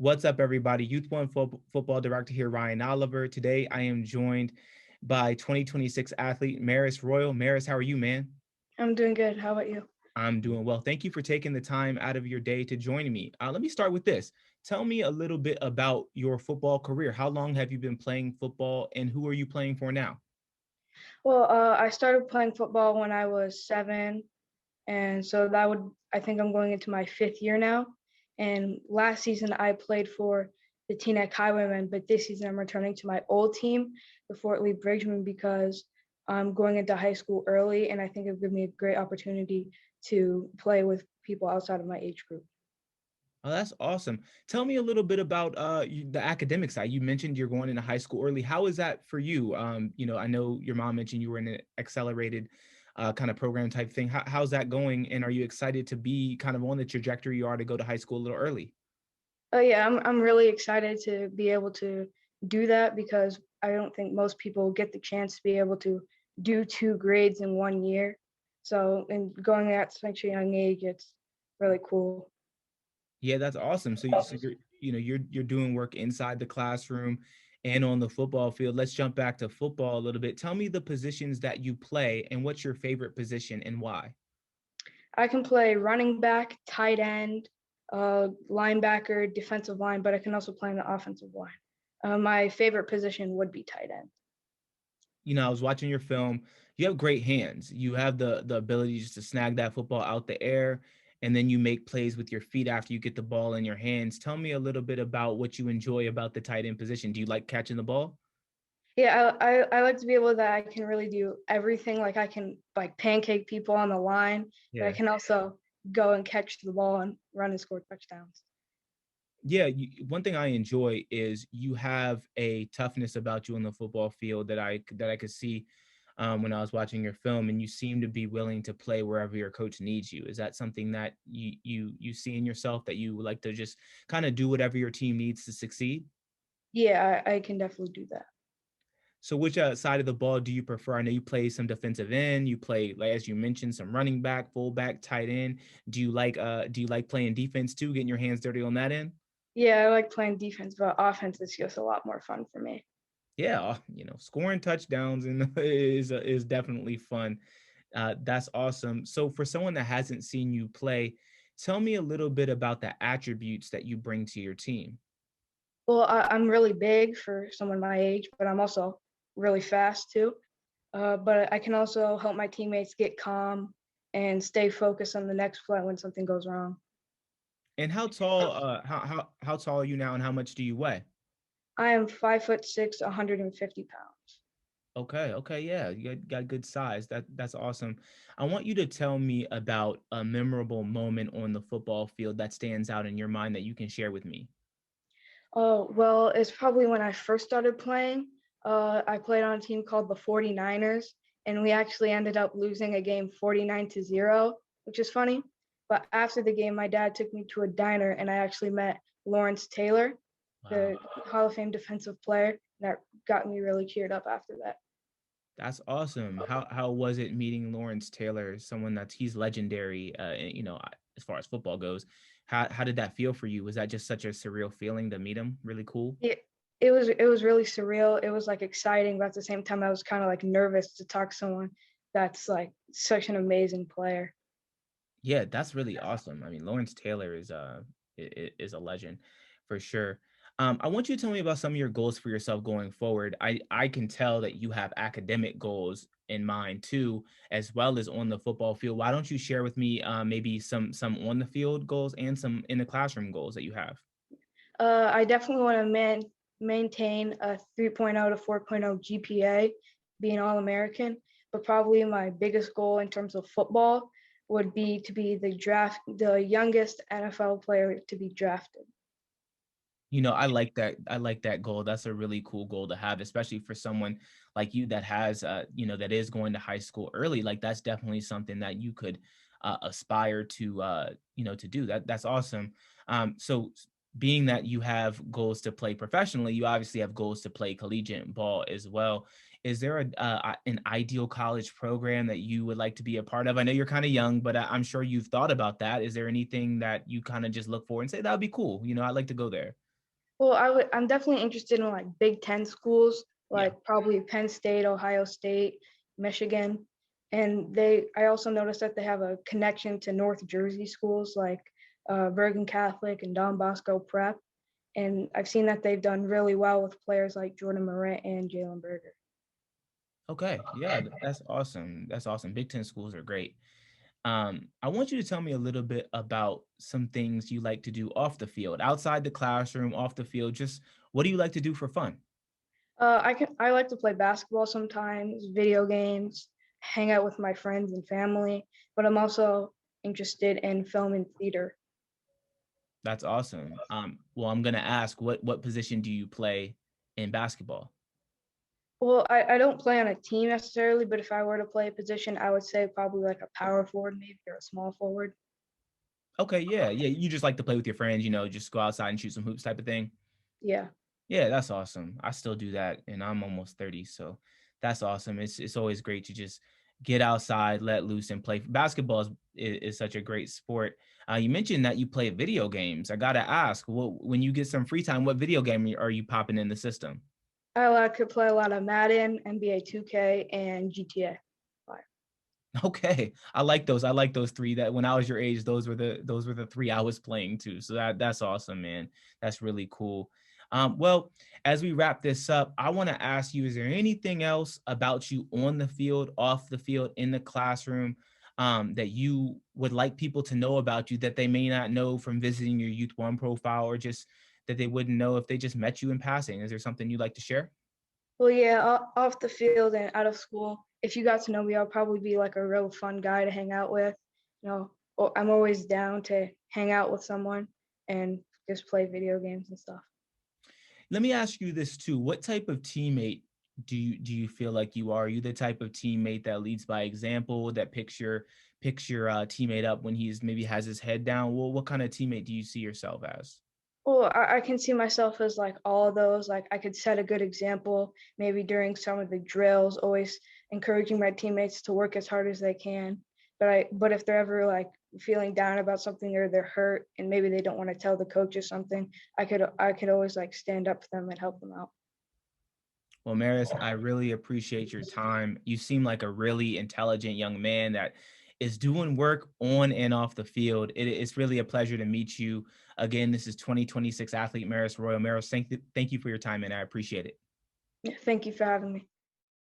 What's up, everybody? Youth1 Football Director here, Ryan Oliver. Today, I am joined by 2026 athlete Marist Royal. Marist, how are you, man? I'm doing good. How about you? I'm doing well. Thank you for taking the time out of your day to join me. Let me start with this. Tell me a little bit about your football career. How long have you been playing football, and who are you playing for now? Well, I started playing football when I was 7, and so I think I'm going into my 5th year now. And last season I played for the Teaneck Highwaymen, but this season I'm returning to my old team, the Fort Lee Bridgemen, because I'm going into high school early, and I think it would give me a great opportunity to play with people outside of my age group. Oh, that's awesome. Tell me a little bit about the academic side. You mentioned you're going into high school early. How is that for you? I know your mom mentioned you were in an accelerated kind of program type thing. How's that going? And are you excited to be kind of on the trajectory you are to go to high school a little early? Oh yeah, I'm really excited to be able to do that because I don't think most people get the chance to be able to do 2 grades in 1 year. So, and going at such a young age, it's really cool. Yeah, that's awesome. So you're doing work inside the classroom and on the football field. Let's jump back to football a little bit. Tell me the positions that you play and what's your favorite position and why. I can play running back, tight end, linebacker, defensive line, but I can also play in the offensive line. My favorite position would be tight end. I was watching your film. You have great hands. You have the ability just to snag that football out the air, and then you make plays with your feet after you get the ball in your hands. Tell me a little bit about what you enjoy about the tight end position. Do you like catching the ball? Yeah, I like to be able that I can really do everything. Like I can like pancake people on the line, but I Yeah. can also go and catch the ball and run and score touchdowns. Yeah, one thing I enjoy is you have a toughness about you on the football field that I could see when I was watching your film, and you seem to be willing to play wherever your coach needs you. Is that something that you see in yourself, that you like to just kind of do whatever your team needs to succeed? Yeah, I can definitely do that. So which side of the ball do you prefer? I know you play some defensive end, you play, like as you mentioned, some running back, fullback, tight end. Do you like playing defense too, getting your hands dirty on that end? Yeah, I like playing defense, but offense is just a lot more fun for me. Yeah, scoring touchdowns and is definitely fun. That's awesome. So for someone that hasn't seen you play, tell me a little bit about the attributes that you bring to your team. Well, I'm really big for someone my age, but I'm also really fast too. But I can also help my teammates get calm and stay focused on the next play when something goes wrong. And how tall how tall are you now, and how much do you weigh? I am 5'6", 150 pounds. Okay, yeah, you got good size. That's awesome. I want you to tell me about a memorable moment on the football field that stands out in your mind that you can share with me. Oh, well, it's probably when I first started playing. I played on a team called the 49ers, and we actually ended up losing a game 49-0, which is funny. But after the game, my dad took me to a diner, and I actually met Lawrence Taylor, Wow. the Hall of Fame defensive player. That got me really cheered up after that. That's awesome. How was it meeting Lawrence Taylor, someone he's legendary, as far as football goes. How did that feel for you? Was that just such a surreal feeling to meet him? Really cool. It was really surreal. It was like exciting, but at the same time, I was kind of like nervous to talk to someone that's like such an amazing player. Yeah, that's really awesome. I mean, Lawrence Taylor is a legend for sure. I want you to tell me about some of your goals for yourself going forward. I can tell that you have academic goals in mind too, as well as on the football field. Why don't you share with me maybe some on the field goals and some in the classroom goals that you have? I definitely want to maintain a 3.0 to 4.0 GPA, be an All-American, but probably my biggest goal in terms of football would be to be the youngest NFL player to be drafted. I like that. I like that goal. That's a really cool goal to have, especially for someone like you that has, that is going to high school early. Like that's definitely something that you could aspire to do. That's awesome. Being that you have goals to play professionally, you obviously have goals to play collegiate ball as well. Is there an ideal college program that you would like to be a part of? I know you're kind of young, but I'm sure you've thought about that. Is there anything that you kind of just look for and say that would be cool? I'd like to go there. Well, I'm definitely interested in like Big Ten schools, Yeah. like probably Penn State, Ohio State, Michigan. And I also noticed that they have a connection to North Jersey schools like Bergen Catholic and Don Bosco Prep. And I've seen that they've done really well with players like Jordan Morant and Jalen Berger. Okay. Yeah, that's awesome. That's awesome. Big Ten schools are great. I want you to tell me a little bit about some things you like to do off the field, outside the classroom, off the field. Just what do you like to do for fun? I like to play basketball sometimes, video games, hang out with my friends and family, but I'm also interested in film and theater. That's awesome. Well, I'm gonna ask, what position do you play in basketball? Well, I don't play on a team necessarily, but if I were to play a position, I would say probably like a power forward, maybe, or a small forward. Okay, yeah, yeah. You just like to play with your friends, just go outside and shoot some hoops type of thing. Yeah. Yeah, that's awesome. I still do that, and I'm almost 30, so that's awesome. It's always great to just get outside, let loose, and play. Basketball is such a great sport. You mentioned that you play video games. I gotta ask, when you get some free time, what video game are you popping in the system? I like to play a lot of Madden, NBA 2K, and GTA 5. Okay, I like those. I like those three. That when I was your age, those were the three I was playing too. So that's awesome, man. That's really cool. Well, as we wrap this up, I want to ask you: is there anything else about you on the field, off the field, in the classroom, that you would like people to know about you that they may not know from visiting your Youth1 profile, or just that they wouldn't know if they just met you in passing? Is there something you'd like to share? Well, yeah, off the field and out of school, if you got to know me, I'll probably be like a real fun guy to hang out with. I'm always down to hang out with someone and just play video games and stuff. Let me ask you this too. What type of teammate do you feel like you are? Are you the type of teammate that leads by example, that picks your teammate up when he's maybe has his head down? Well, what kind of teammate do you see yourself as? Well, I can see myself as like all of those. Like I could set a good example, maybe during some of the drills, always encouraging my teammates to work as hard as they can. But if they're ever like feeling down about something or they're hurt and maybe they don't want to tell the coach or something, I could always like stand up for them and help them out. Well, Maris, I really appreciate your time. You seem like a really intelligent young man that is doing work on and off the field. It's really a pleasure to meet you. Again, this is 2026 athlete Maris Royal. Maris, thank you for your time, and I appreciate it. Yeah, thank you for having me.